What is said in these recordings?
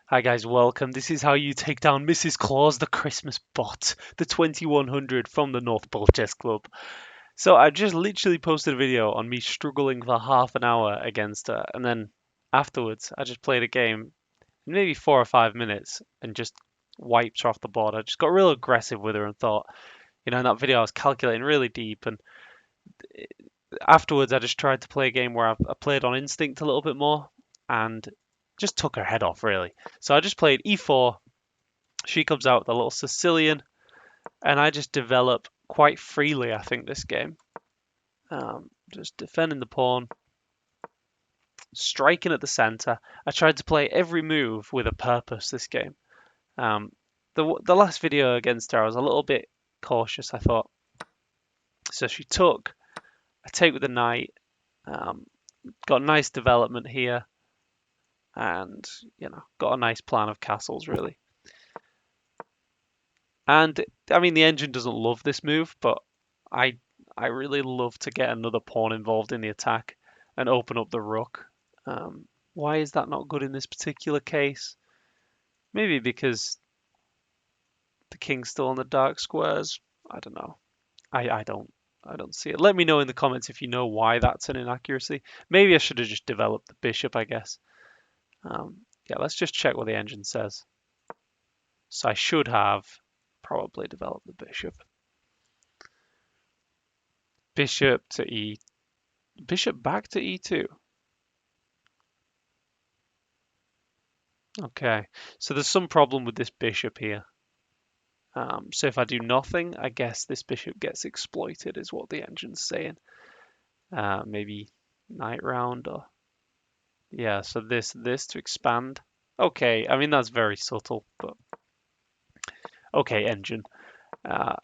Hi guys, welcome. This is how you take down Mrs. Claus, the Christmas bot, the 2100 from the North Pole Chess Club. So I just literally posted a video on me struggling for half an hour against her, and then afterwards I just played a game in maybe 4 or 5 minutes and just wiped her off the board. I just got real aggressive with her and thought, in that video I was calculating really deep, and afterwards I just tried to play a game where I played on instinct a little bit more and just took her head off really. So I just played e4. She comes out with a little Sicilian, and I just develop quite freely, I think, this game. Just defending the pawn, striking at the center. I tried to play every move with a purpose this game. Um, the last video against her, I was a little bit cautious, I thought. So she took, I take with the knight, got nice development here, and, got a nice plan of castles, really. And I mean, the engine doesn't love this move, but I I really love to get another pawn involved in the attack and open up the rook. Why is that not good in this particular case? Maybe because the king's still on the dark squares. I don't know. I don't see it. Let me know in the comments if you know why that's an inaccuracy. Maybe I should have just developed the bishop, I guess. Yeah, let's just check what the engine says. So I should have probably developed the bishop. Bishop to e, bishop back to e2. Okay, so there's some problem with this bishop here. So if I do nothing, I guess this bishop gets exploited, is what the engine's saying. Maybe knight round or yeah. So this to expand. Okay, I mean that's very subtle, but okay, engine. Uh,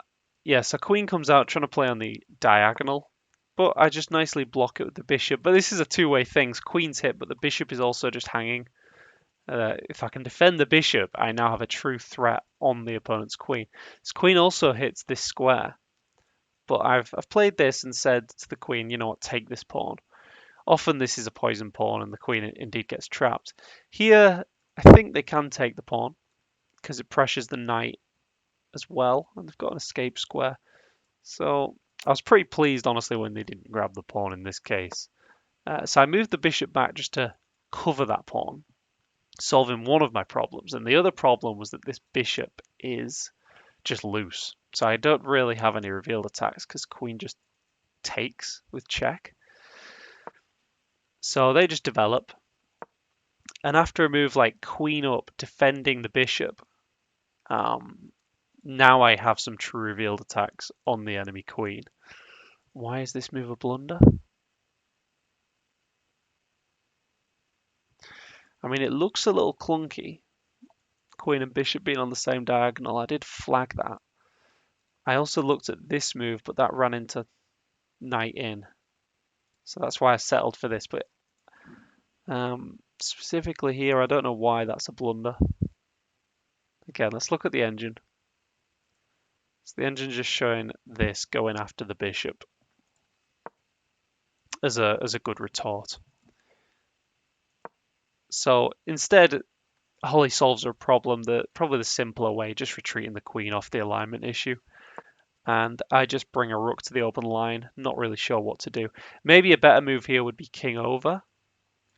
yeah, so queen comes out trying to play on the diagonal, but I just nicely block it with the bishop. But this is a two-way thing. So queen's hit, but the bishop is also just hanging. If I can defend the bishop, I now have a true threat on the opponent's queen. This queen also hits this square, but I've played this and said to the queen, you know what, take this pawn. Often this is a poison pawn and the queen indeed gets trapped. Here, I think they can take the pawn because it pressures the knight as well, and they've got an escape square. So I was pretty pleased, honestly, when they didn't grab the pawn in this case. So I moved the bishop back just to cover that pawn, solving one of my problems. And the other problem was that this bishop is just loose. So I don't really have any revealed attacks because queen just takes with check. So they just develop. And after a move like queen up, defending the bishop, now I have some true revealed attacks on the enemy queen. Why is this move a blunder? I mean, it looks a little clunky. Queen and bishop being on the same diagonal. I did flag that. I also looked at this move, but that ran into knight in. So that's why I settled for this. But specifically here, I don't know why that's a blunder. Again, let's look at the engine. So the engine just showing this going after the bishop as a good retort. So instead, Holly solves her problem probably the simpler way, just retreating the queen off the alignment issue. And I just bring a rook to the open line, not really sure what to do. Maybe a better move here would be king over,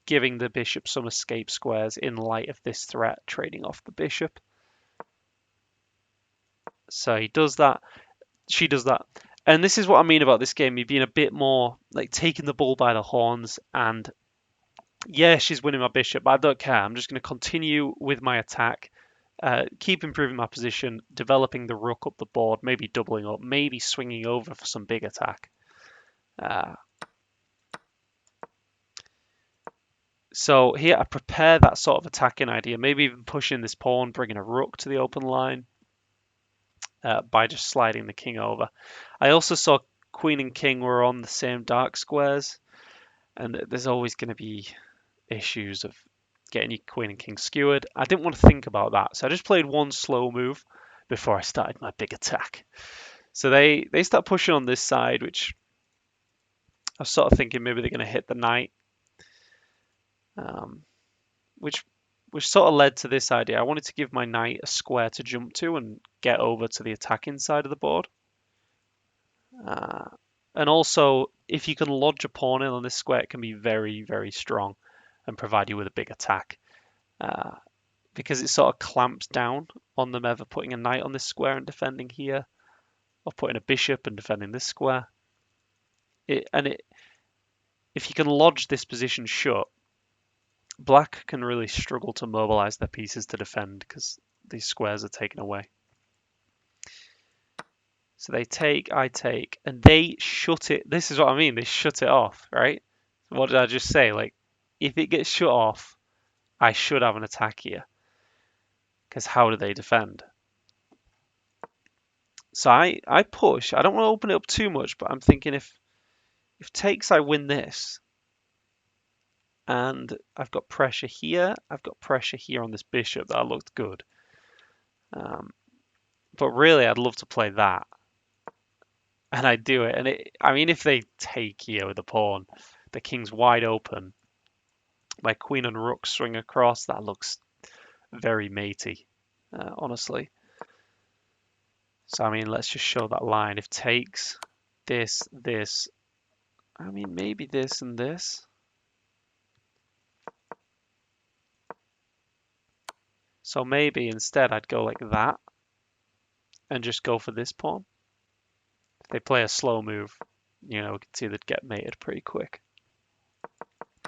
giving the bishop some escape squares in light of this threat, trading off the bishop. So he does that, she does that. And this is what I mean about this game, me being a bit more like taking the bull by the horns. And yeah, she's winning my bishop, but I don't care. I'm just going to continue with my attack, keep improving my position, developing the rook up the board, maybe doubling up, maybe swinging over for some big attack. So here I prepare that sort of attacking idea, maybe even pushing this pawn, bringing a rook to the open line by just sliding the king over. I also saw queen and king were on the same dark squares, and there's always going to be issues of getting your queen and king skewered. I didn't want to think about that, so I just played one slow move before I started my big attack. So they start pushing on this side, which I was sort of thinking maybe they're going to hit the knight, which which sort of led to this idea. I wanted to give my knight a square to jump to and get over to the attacking side of the board. And also, if you can lodge a pawn in on this square, it can be very, very strong and provide you with a big attack. Because it sort of clamps down on them ever putting a knight on this square and defending here, or putting a bishop and defending this square. If you can lodge this position shut, black can really struggle to mobilize their pieces to defend because these squares are taken away. So they take, I take, and they shut it. This is what I mean. They shut it off, right? What did I just say? Like, if it gets shut off, I should have an attack here. Because how do they defend? So I push. I don't want to open it up too much, but I'm thinking if takes, I win this. And I've got pressure here. I've got pressure here on this bishop. That looked good. But really, I'd love to play that. And I do it. And I mean, if they take here with the pawn, the king's wide open. My queen and rook swing across. That looks very matey, honestly. So, I mean, let's just show that line. If takes, this, I mean, maybe this and this. So maybe instead I'd go like that and just go for this pawn. If they play a slow move, we can see they'd get mated pretty quick.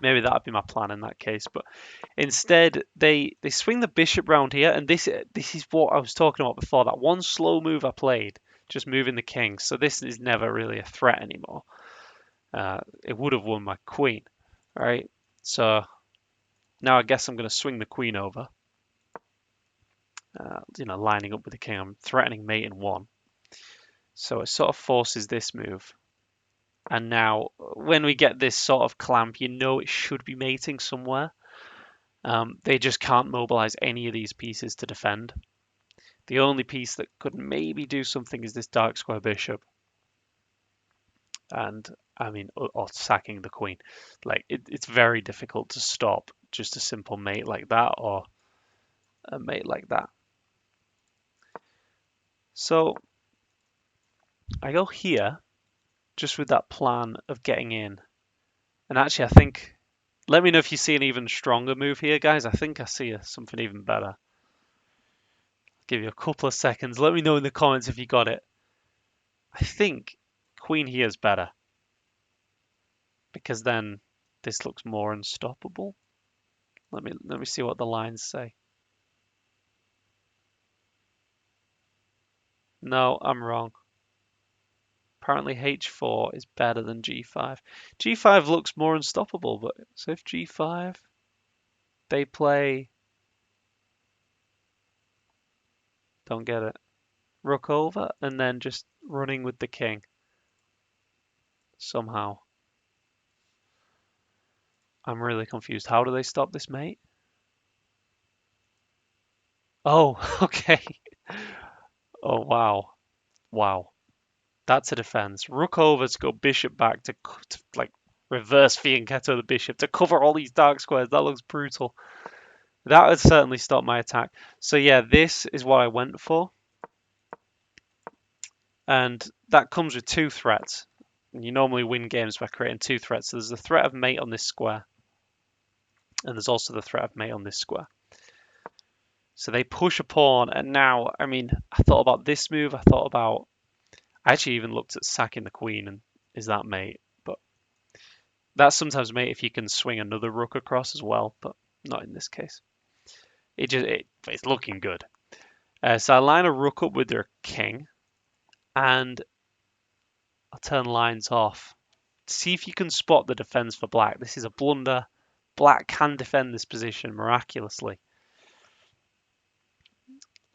Maybe that'd be my plan in that case. But instead, they swing the bishop round here, and this is what I was talking about before. That one slow move I played, just moving the king. So this is never really a threat anymore. It would have won my queen, right? So now I guess I'm going to swing the queen over. Lining up with the king. I'm threatening mate in one. So it sort of forces this move. And now, when we get this sort of clamp, it should be mating somewhere. They just can't mobilize any of these pieces to defend. The only piece that could maybe do something is this dark square bishop. And, I mean, or sacking the queen. Like, it's very difficult to stop just a simple mate like that or a mate like that. So I go here just with that plan of getting in. And actually, I think, let me know if you see an even stronger move here, guys. I think I see something even better. I'll give you a couple of seconds. Let me know in the comments if you got it. I think queen here is better. Because then this looks more unstoppable. Let me see what the lines say. No, I'm wrong. Apparently h4 is better than g5. g5 looks more unstoppable, but so if g5, they play... Don't get it. Rook over, and then just running with the king. Somehow. I'm really confused. How do they stop this mate? Oh, okay. Oh, wow. Wow. That's a defense. Rook over to go bishop back to like reverse fianchetto the bishop to cover all these dark squares. That looks brutal. That would certainly stop my attack. So yeah, this is what I went for. And that comes with two threats. And you normally win games by creating two threats. So there's the threat of mate on this square. And there's also the threat of mate on this square. So they push a pawn. And now, I mean, I thought about this move. I actually even looked at sacking the queen and is that mate? But that's sometimes mate if you can swing another rook across as well, but not in this case. It's looking good. So I line a rook up with their king, and I'll turn lines off. See if you can spot the defense for black. This is a blunder. Black can defend this position miraculously.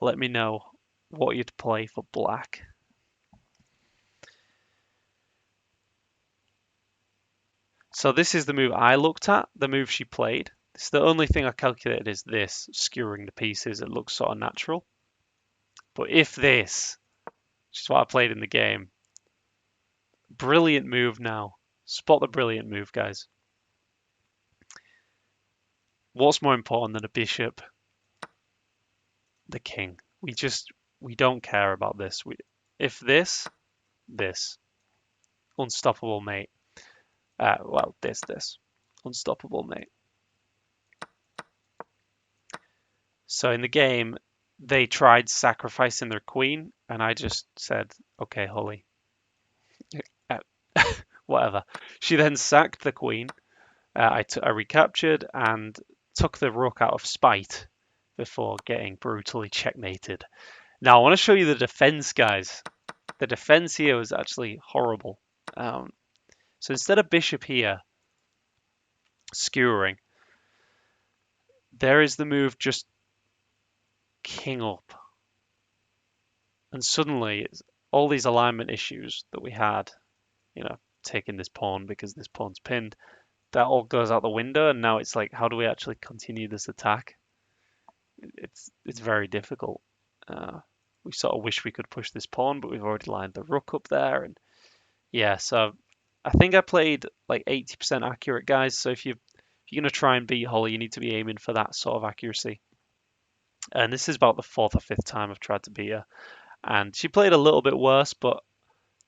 Let me know what you'd play for black. So this is the move I looked at, the move she played. It's the only thing I calculated is this, skewering the pieces. It looks sort of natural. But if this, which is what I played in the game, brilliant move now. Spot the brilliant move, guys. What's more important than a bishop? The king. We don't care about this. If this, unstoppable mate. Well, this, unstoppable mate. So in the game, they tried sacrificing their queen, and I just said, okay, Holly, uh, whatever. She then sacked the queen. I recaptured and took the rook out of spite before getting brutally checkmated. Now I want to show you the defense, guys. The defense here was actually horrible. So instead of bishop here skewering, there is the move just king up. And suddenly all these alignment issues that we had, taking this pawn because this pawn's pinned, that all goes out the window. And now it's like, how do we actually continue this attack? It's very difficult. We sort of wish we could push this pawn, but we've already lined the rook up there. And yeah, so I think I played like 80% accurate, guys. So if you're going to try and beat Holly, you need to be aiming for that sort of accuracy. And this is about the fourth or fifth time I've tried to beat her. And she played a little bit worse, but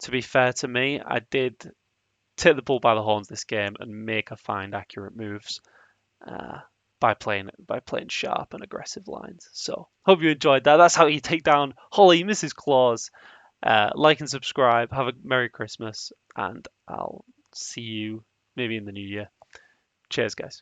to be fair to me, I did take the bull by the horns this game and make her find accurate moves by playing sharp and aggressive lines. So hope you enjoyed that. That's how you take down Holly, Mrs. Claus. Like and subscribe. Have a Merry Christmas, and I'll see you maybe in the new year. Cheers, guys.